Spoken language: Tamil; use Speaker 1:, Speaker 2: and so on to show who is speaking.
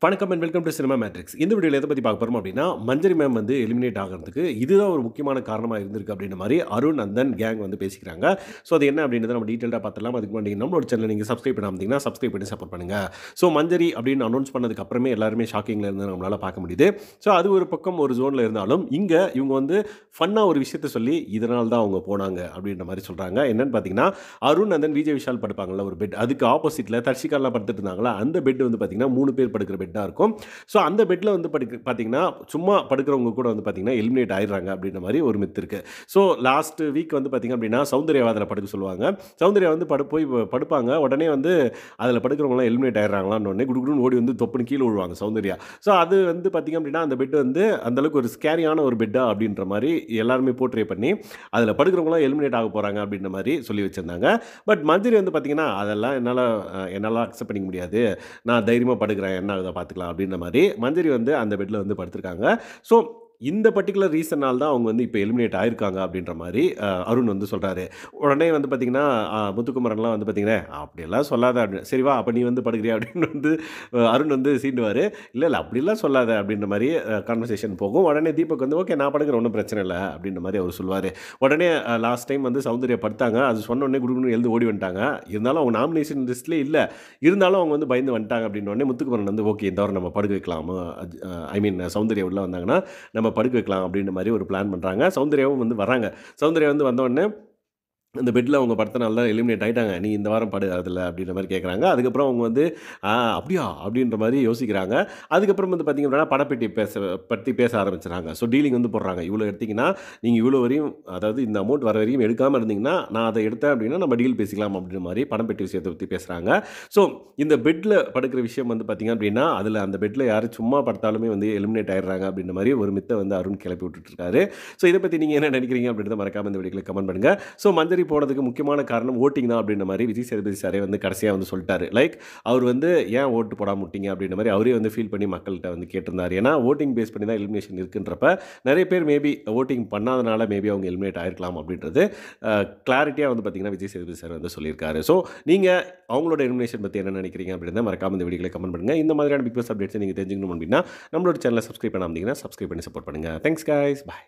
Speaker 1: வணக்கம் and welcome to cinema matrix. இந்த வீடியோல எத பத்தி பார்க்க போறோம் அப்படின்னா, மஞ்சரி மேம் வந்து எலிமினேட் ஆகுறதுக்கு இதுதான் ஒரு முக்கியமான காரணமா இருந்திருக்கு அப்படின்ற மாரி அருண் நந்தன் கேங் வந்து பேசிக்கிறாங்க. ஸோ அது என்ன அப்படின்றத நம்ம டீட்டெயில்டா பார்த்துடலாம். அதுக்கு முன்னாடி நம்மளோட சேனலை நீங்க சப்ஸ்கிரைப் பண்ணாம இருந்தீங்கன்னா, சப்ஸ்கிரைப் பண்ணி சப்போர்ட் பண்ணுங்க. ஸோ மஞ்சரி அப்படின்னு அனௌன்ஸ் பண்ணதுக்கு அப்புறமே எல்லாருமே ஷாக்கிங்ல இருந்து நம்மளால பார்க்க முடியுது. ஸோ அது ஒரு பக்கம் ஒரு ஜோன்ல இருந்தாலும், இங்க இவங்க வந்து ஃபன்னா ஒரு விஷயத்த சொல்லி இதனால தான் அவங்க போனாங்க அப்படின்ற மாரி சொல்றாங்க. என்னன்னு பார்த்தீங்கன்னா, அருண் நந்தன், விஜய் விஷால் படுப்பாங்கல்ல ஒரு பெட். அதுக்கு ஆப்போசிட்ல தர்ஷிகாலாம் படுத்துட்டு இருந்தாங்களா, அந்த பெட் வந்து பார்த்தீங்கன்னா 3 பேர் படுக்கிற பெட்டா இருக்கும். ஸோ அந்த பெட்ல வந்து பார்த்தீங்கன்னா, சும்மா படுக்கிறவங்க கூட வந்து பார்த்தீங்கன்னா, எலிமினேட் ஆயிடுறாங்க அப்படின்ற மாரி ஒரு மித் இருக்கு. ஸோ லாஸ்ட் வீக் வந்து பார்த்தீங்க அப்படின்னா, சௌந்தர்யாவ அதில படுக்க சொல்லுவாங்க. சௌந்தர்யா வந்து போய் படுப்பாங்க. உடனே வந்து அதில படுக்கிறவங்கலாம் எலிமினேட் ஆயிடுறாங்களான்னு உடனே குடுகுடுன்னு ஓடி வந்து தொப்புன்னு கீழ விழுவாங்க சௌந்தர்யா. ஸோ அது வந்து பார்த்தீங்க அப்படின்னா, அந்த பெட் வந்து அந்த அளவுக்கு ஒரு ஸ்கேரியான ஒரு பெட்டா அப்படின்ற மாரி எல்லாருமே போர்ட்ரே பண்ணி, அதில படுக்கிறவங்கலாம் எலிமினேட் ஆக போறாங்க அப்படின்ற மாரி சொல்லி வச்சிருந்தாங்க. பட் மஞ்சரி வந்து பார்த்தீங்கன்னா, அதெல்லாம் என்னால அக்செப்ட் பண்ணிக்க முடியாது. நான் தைரியமா படுக்கிறேன். என்ன ஆகுதோ பார்த்துக்கலாம் அப்படின்ற மாரி மஞ்சரி வந்து அந்த பெட்ல வந்து படுத்திருக்காங்க. ஸோ இந்த பர்ட்டிகுலர் ரீசனால் தான் அவங்க வந்து இப்ப எலிமினேட் ஆயிருக்காங்க அப்படின்ற மாரி அருண் வந்து சொல்றாரு. உடனே வந்து பார்த்தீங்கன்னா, முத்துக்குமரன்லாம் வந்து பார்த்தீங்கன்னா, "அப்படியெல்லாம் சொல்லாத" அப்படின்னு. "சரி வா, அப்ப நீ வந்து படுக்கிறியா?" அப்படின்னு வந்து அருண் வந்து சீண்டுவாரு. "இல்ல, இல்ல அப்படிலாம் சொல்லாத" அப்படின்ற மாரி கான்வர்சேஷன் போகும். உடனே தீபக் வந்து, "ஓகே நான் படுக்கிறேன், ஒண்ணும் பிரச்சனை இல்ல" அப்படின்ற மாரி அவரு சொல்லுவாரு. உடனே லாஸ்ட் டைம் வந்து சௌந்தர்யா படுத்தாங்க. அது சொன்ன உடனே குடுகுடுன்னு எழுந்து ஓடி வந்துட்டாங்க. இருந்தாலும் அவங்க நாமினேஷன் லிஸ்ட்லயே இல்ல. இருந்தாலும் அவங்க வந்து பயந்து வந்துட்டாங்க அப்படின்னோடனே முத்துக்குமரன் வந்து, "ஓகே இந்த வாரம் நம்ம படுக்க வைக்கலாம். ஐ மீன் சௌந்தர்யா உள்ள வந்தாங்கன்னா, நம்ம படுக்க வைக்கலாம்" அப்படின்ற மாரி ஒரு பிளான் பண்றாங்க. சௌந்தர்யாவும் வந்து வர்றாங்க. சௌந்தர்யா வந்து வந்தோனே அந்த பெட்ல அவங்க படுத்தனால தான் எலிமினேட் ஆயிட்டாங்க. "நீ இந்த வாரம் படு அதுல" அப்படின்ற மாரி கேட்குறாங்க. அதுக்கப்புறம் அவங்க வந்து, அப்படியா?" அப்படின்ற மாரி யோசிக்கிறாங்க. அதுக்கப்புறம் வந்து பார்த்தீங்க அப்படின்னா, படப்பெட்டி பத்தி பேச ஆரம்பிச்சுறாங்க. ஸோ டீலிங் வந்து போடுறாங்க. "இவ்வளோ எடுத்தீங்கன்னா, நீங்க இவ்வளோ வரையும் அதாவது இந்த அமௌண்ட் வர வரையும் எடுக்காம இருந்தீங்கன்னா, நான் அத எடுத்தேன் அப்படின்னா, நம்ம டீல் பேசிக்கலாம்" அப்படின்ற மாரி பணப்பெட்டி விஷயத்த பத்தி பேசுறாங்க. ஸோ இந்த பெட்ல படுக்கிற விஷயம் வந்து பார்த்தீங்க அப்படின்னா, அதுல அந்த பெட்ல யாரு சும்மா படுத்தாலுமே வந்து எலிமினேட் ஆயிடுறாங்க அப்படின்ற மாரி ஒரு மித்த வந்து அருண் கிளப்பி விட்டுட்டு இருக்காரு. ஸோ இத பத்தி நீங்க என்ன நினைக்கிறீங்க அப்படின்றத மறக்காம இந்த வீடியோக்குள்ள கமெண்ட் பண்ணுங்க. ஸோ மஞ்சரி போனதுக்கு முக்கியமான காரணம் ஓட்டிங் தான் அப்படின்ற மாரி விஜய் சேதுபதி சாரே வந்து கடைசியா வந்து சொல்ட்டாரு. லைக் அவர் வந்து ஏன் ஓட்டு போடாம விட்டீங்க அப்படின்ற மாரி அவரே வந்து ஃபீல் பண்ணி மக்கள்ட்ட வந்து கேட்டிருந்தாரு. ஏன்னா வோட்டிங் பேஸ் பண்ணி தான் எலிமினேஷன் இருக்குன்றப்ப நெறைய பேர் மேபி வோட்டிங் பண்ணாதனால மேபி அவங்க எலிமினேட் ஆயிருக்கலாம் அப்படின்றது கிளாரிட்டியா வந்து பார்த்தீங்கன்னா விஜய் சேதுபதி சார் வந்து சொல்லியிருக்காரு. ஸோ நீங்க அவங்களோட எலிமினேஷன் பத்தி என்ன நினைக்கிறீங்க அப்படின்றத மறக்காம இந்த வீடியோல கமெண்ட் பண்ணுங்க. இந்த மாதிரியான பிக் பாஸ் அப்டேட்ஸ் நீங்க தெரிஞ்சுக்கணும் அப்படின்னா நம்மளோட சேனலை சப்ஸ்கிரைப் பண்ணாம இருந்தீங்கன்னா சப்ஸ்கிரைப் பண்ணி சப்போர்ட் பண்ணுங்க. Thanks guys. பை.